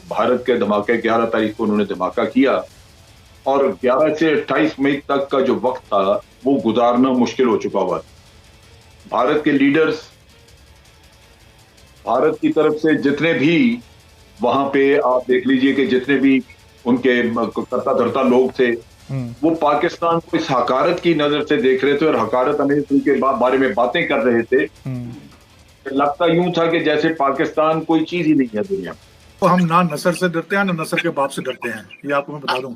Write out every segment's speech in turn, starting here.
भारत के धमाके 11 तारीख को उन्होंने धमाका किया और 11 से 28 मई तक का जो वक्त था वो गुजारना मुश्किल हो चुका हुआ था। भारत के लीडर्स, भारत की तरफ से जितने भी वहां पे आप देख लीजिए कि जितने भी उनके करता धरता लोग थे, वो पाकिस्तान को इस हकारत की नजर से देख रहे थे और हकारत अमेरिका के बारे में बातें कर रहे थे। लगता यूं था कि जैसे पाकिस्तान कोई चीज ही नहीं है दुनिया में। तो हम ना नसर से डरते हैं ना नसर के बाप से डरते हैं, ये आपको मैं बता दूं।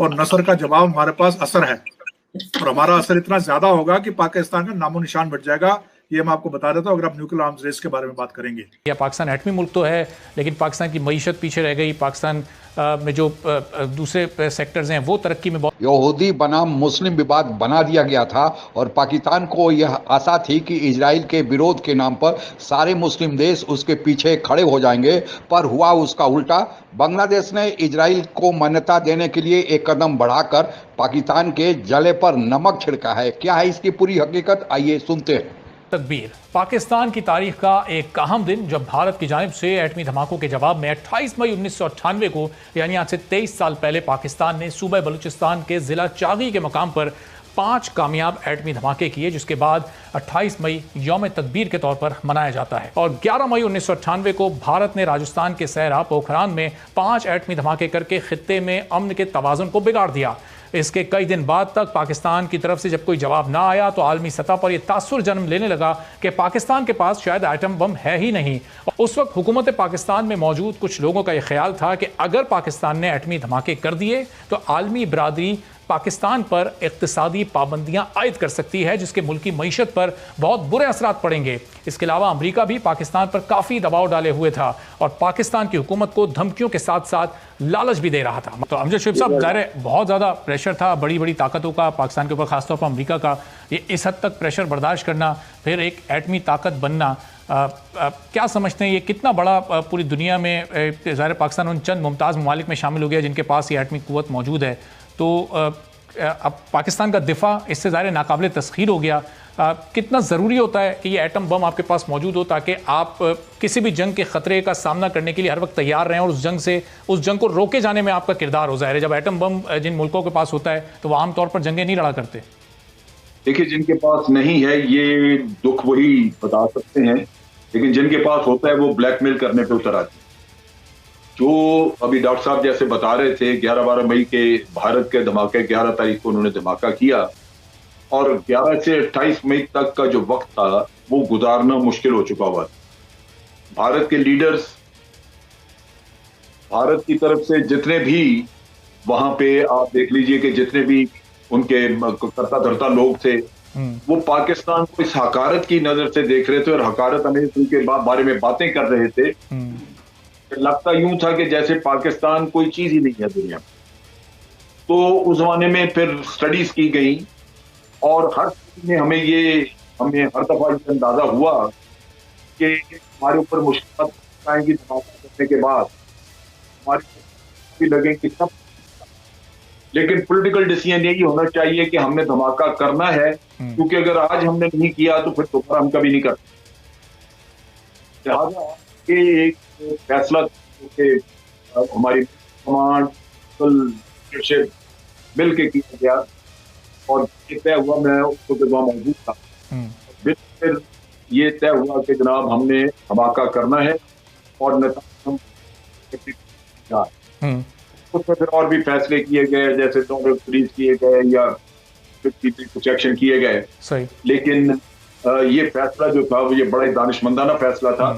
और नसर का जवाब हमारे पास असर है और हमारा असर इतना ज्यादा होगा कि पाकिस्तान का नामो निशान मिट जाएगा। ये मैं आपको बता देता हूँ अगर आप न्यूक्लियर आर्म्स रेस के बारे में बात करेंगे। या पाकिस्तान एटमी मुल्क तो है, लेकिन पाकिस्तान की मईशत पीछे रह गई। पाकिस्तान में जो दूसरे सेक्टर्स हैं वो तरक्की में बहुत। यहूदी बनाम मुस्लिम विवाद बना दिया गया था और पाकिस्तान को यह आशा थी कि इजराइल के विरोध के नाम पर सारे मुस्लिम देश उसके पीछे खड़े हो जाएंगे, पर हुआ उसका उल्टा। बांग्लादेश ने इजराइल को मान्यता देने के लिए एक कदम बढ़ाकर पाकिस्तान के जले पर नमक छिड़का है। क्या है इसकी पूरी हकीकत, आइए सुनते हैं। तकबीर पाकिस्तान की तारीख का एक अहम दिन, जब भारत की जानिब से एटमी धमाकों के जवाब में 28 मई 1998 को, यानी आज से 23 साल पहले, पाकिस्तान ने सूबा बलूचिस्तान के जिला चागी के मकाम पर 5 कामयाब एटमी धमाके किए, जिसके बाद 28 मई यौम तकबीर के तौर पर मनाया जाता है। और 11 मई 1998 को भारत ने राजस्थान के सहरा पोखरान में 5 एटमी धमाके करके खित्ते में अमन के तवाज़ुन को बिगाड़ दिया। इसके कई दिन बाद तक पाकिस्तान की तरफ से जब कोई जवाब ना आया तो आलमी सतह पर यह तासुर जन्म लेने लगा कि पाकिस्तान के पास शायद आइटम बम है ही नहीं। उस वक्त हुकूमत पाकिस्तान में मौजूद कुछ लोगों का यह ख्याल था कि अगर पाकिस्तान ने एटमी धमाके कर दिए तो आलमी बरादरी पाकिस्तान पर इक्तिसादी पाबंदियां आयद कर सकती है, जिसके मुल्की मईशत पर बहुत बुरे असरात पड़ेंगे। इसके अलावा अमेरिका भी पाकिस्तान पर काफ़ी दबाव डाले हुए था और पाकिस्तान की हुकूमत को धमकियों के साथ साथ लालच भी दे रहा था। तो अमजद शरीफ साहब, ज़ाहिर बहुत ज़्यादा प्रेशर था बड़ी बड़ी ताकतों का पाकिस्तान के ऊपर, खासतौर पर अमेरिका का। ये इस हद तक प्रेशर बर्दाश्त करना, फिर एक एटमी ताकत बनना, क्या समझते हैं ये कितना बड़ा पूरी दुनिया में? ज़ाहिर पाकिस्तान उन चंद मुमताज़ ममालिक में शामिल हो गया जिनके पास ये एटमी क़ुव्वत मौजूद है। तो अब पाकिस्तान का दिफा इससे ज़ाहिर नाकाबिल तस्खीर हो गया। कितना ज़रूरी होता है कि ये एटम बम आपके पास मौजूद हो ताकि आप किसी भी जंग के ख़तरे का सामना करने के लिए हर वक्त तैयार रहें और उस जंग को रोके जाने में आपका किरदार हो। ज़ाहिर है जब एटम बम जिन मुल्कों के पास होता है तो वह आमतौर पर जंगें नहीं लड़ा करते। देखिए, जिनके पास नहीं है ये दुख वही बता सकते हैं, लेकिन जिनके पास होता है वो ब्लैकमेल करने पे उतर आते हैं। जो अभी डॉक्टर साहब जैसे बता रहे थे, 11-12 मई के भारत के धमाके 11 तारीख को उन्होंने धमाका किया और 11 से 28 मई तक का जो वक्त था वो गुजारना मुश्किल हो चुका हुआ था। भारत के लीडर्स, भारत की तरफ से जितने भी वहां पे आप देख लीजिए कि जितने भी उनके करता धरता लोग थे, वो पाकिस्तान को इस हकारत की नजर से देख रहे थे और हकारत अमेरिका के बारे में बातें कर रहे थे। लगता यूं था कि जैसे पाकिस्तान कोई चीज ही नहीं है दुनिया में। तो उस जमाने में फिर स्टडीज की गई और हर में हमें हर दफा ये अंदाजा हुआ कि हमारे ऊपर मुश्किल आएंगी धमाका करने के बाद, हमारे भी लगेंगे सब। लेकिन पॉलिटिकल डिसीजन यही होना चाहिए कि हमने धमाका करना है, क्योंकि अगर आज हमने नहीं किया तो फिर दोबारा हम कभी नहीं कर सकते। लिहाजा ये एक फैसला हमारी कमांड लीडरशिप मिल के किया गया और ये तय हुआ, मैं उसको जब वहां मौजूद था, फिर ये तय हुआ कि जनाब हमने धमाका करना है और उसमें फिर और भी फैसले किए गए, जैसे फ्रीज किए गए या कुछ एक्शन किए गए। लेकिन ये फैसला जो था वो ये बड़ा ही दानिशमंदाना फैसला था।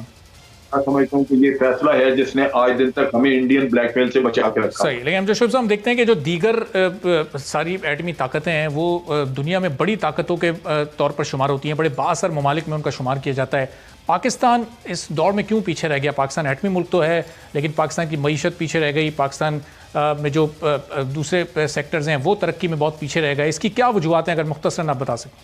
मैं समझता हूँ कि ये फैसला है जिसने आज दिन तक हमें इंडियन ब्लैकमेल से बचा के रखा। सही, लेकिन हम देखते हैं कि जो दीगर सारी एटमी ताकतें हैं वो दुनिया में बड़ी ताकतों के तौर पर शुमार होती हैं, बड़े बाअसर ममालिक में उनका शुमार किया जाता है। पाकिस्तान इस दौर में क्यों पीछे रह गया? पाकिस्तान एटमी मुल्क तो है, लेकिन पाकिस्तान की मईशत पीछे रह गई। पाकिस्तान में जो दूसरे सेक्टर्स हैं वो तरक्की में बहुत पीछे रह गए। इसकी क्या वजूहत हैं, अगर मुख्तसरन आप बता सकें?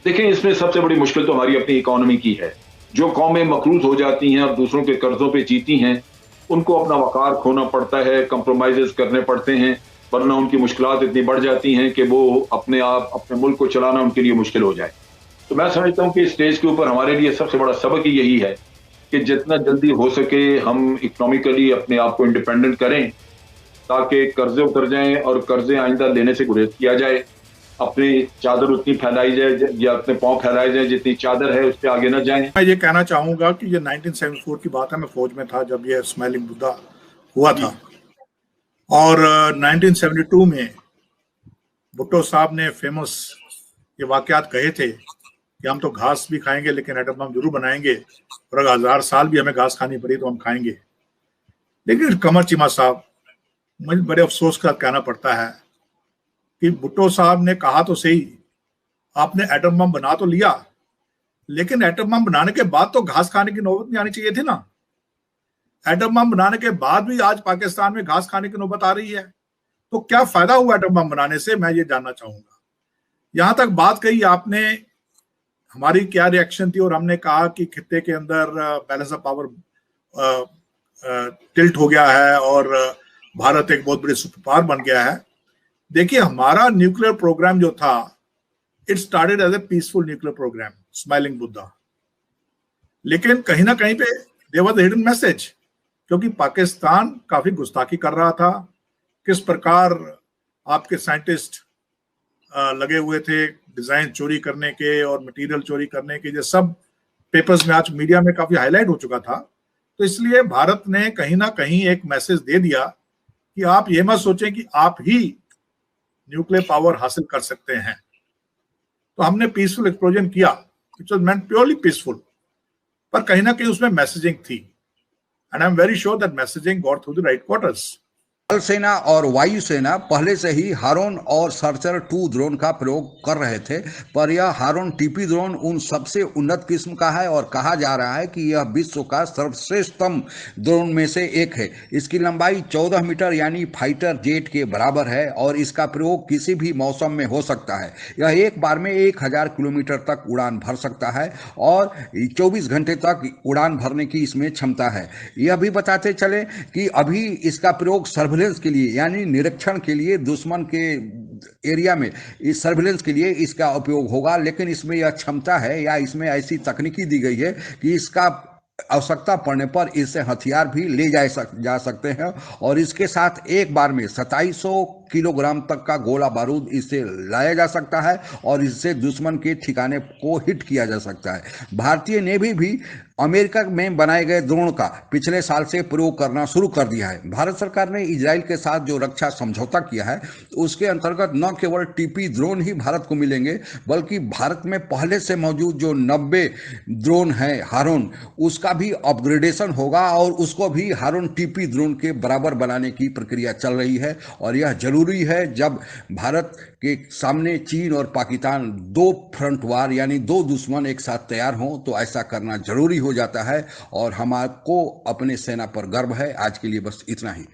देखिए, इसमें सबसे बड़ी मुश्किल तो हमारी अपनी इकोनॉमी की है। जो कौमें मकरूज हो जाती हैं और दूसरों के कर्जों पे जीती हैं, उनको अपना वकार खोना पड़ता है, कंप्रोमाइजेस करने पड़ते हैं, वरना उनकी मुश्किलात इतनी बढ़ जाती हैं कि वो अपने मुल्क को चलाना उनके लिए मुश्किल हो जाए। तो मैं समझता हूँ कि स्टेज के ऊपर हमारे लिए सबसे बड़ा सबक ही यही है कि जितना जल्दी हो सके हम इकोनॉमिकली अपने आप को इंडिपेंडेंट करें, ताकि कर्जे उतर जाएं और कर्जे आइंदा लेने से गुरेज किया जाए। अपनी चादर उतनी फैलाई जाए या अपने पांव फैलाए जाए जितनी चादर है उससे आगे ना जाएं। मैं ये कहना चाहूंगा कि ये 1974 की बात है, मैं फौज में था जब ये स्माइलिंग बुद्धा हुआ था, और 1972 में भुट्टो साहब ने फेमस ये वाकयात कहे थे कि हम तो घास भी खाएंगे लेकिन एटम बम जरूर बनाएंगे, और अगर 1000 साल भी हमें घास खानी पड़ी तो हम खाएंगे। लेकिन कमर चीमा साहब, मुझे बड़े अफसोस का कहना पड़ता है कि भुट्टो साहब ने कहा तो सही, आपने एटम बम बना तो लिया, लेकिन एटम बम बनाने के बाद तो घास खाने की नौबत नहीं आनी चाहिए थी ना। एटम बम बनाने के बाद भी आज पाकिस्तान में घास खाने की नौबत आ रही है, तो क्या फायदा हुआ एटम बम बनाने से, मैं ये जानना चाहूंगा। यहां तक बात कही आपने, हमारी क्या रिएक्शन थी, और हमने कहा कि खित्ते के अंदर बैलेंस ऑफ पावर टिल्ट हो गया है और भारत एक बहुत बड़ी सुपर पावर बन गया है। देखिए, हमारा न्यूक्लियर प्रोग्राम जो था, it started as a peaceful nuclear programme, smiling Buddha, लेकिन कहीं ना कहीं पे there was a hidden message, क्योंकि पाकिस्तान काफी गुस्ताखी कर रहा था। किस प्रकार आपके साइंटिस्ट लगे हुए थे डिजाइन चोरी करने के और मटेरियल चोरी करने के, जो सब पेपर्स में आज मीडिया में काफी हाईलाइट हो चुका था। तो इसलिए भारत ने कहीं ना कहीं एक मैसेज दे दिया कि आप ये मत सोचें कि आप ही न्यूक्लियर पावर हासिल कर सकते हैं। तो हमने पीसफुल एक्सप्लोजन किया, it was meant purely peaceful, पर कहीं ना कहीं उसमें मैसेजिंग थी, and I am very sure that messaging got through the right quarters. थल सेना और वायुसेना पहले से ही हारून और सर्चर 2 ड्रोन का प्रयोग कर रहे थे, पर यह हारून टीपी ड्रोन उन सबसे उन्नत किस्म का है और कहा जा रहा है कि यह विश्व का सर्वश्रेष्ठतम ड्रोन में से एक है। इसकी लंबाई 14 मीटर यानी फाइटर जेट के बराबर है और इसका प्रयोग किसी भी मौसम में हो सकता है। यह एक बार में 1000 किलोमीटर तक उड़ान भर सकता है और 24 घंटे तक उड़ान भरने की इसमें क्षमता है। यह भी बताते चले कि अभी इसका प्रयोग सर्विलेंस के लिए यानी निरीक्षण के लिए, दुश्मन के एरिया में इस सर्विलेंस के लिए इसका उपयोग होगा, लेकिन इसमें यह क्षमता है या इसमें ऐसी तकनीकी दी गई है कि इसका आवश्यकता पड़ने पर इससे हथियार भी ले जा सकते हैं और इसके साथ एक बार में 2700 किलोग्राम तक का गोला बारूद इससे लाया जा सकता है और इससे दुश्मन के ठिकाने को हिट किया जा सकता है। भारतीय नेवी भी अमेरिका में बनाए गए ड्रोन का पिछले साल से प्रयोग करना शुरू कर दिया है। भारत सरकार ने इजराइल के साथ जो रक्षा समझौता किया है उसके अंतर्गत न केवल टीपी ड्रोन ही भारत को मिलेंगे, बल्कि भारत में पहले से मौजूद जो 90 ड्रोन है हारून, उसका भी अपग्रेडेशन होगा और उसको भी हारून टीपी ड्रोन के बराबर बनाने की प्रक्रिया चल रही है। और यह जरूरी है, जब भारत के सामने चीन और पाकिस्तान 2 फ्रंट वार यानी 2 दुश्मन एक साथ तैयार हों, तो ऐसा करना जरूरी हो जाता है। और हमको अपने सेना पर गर्व है। आज के लिए बस इतना ही।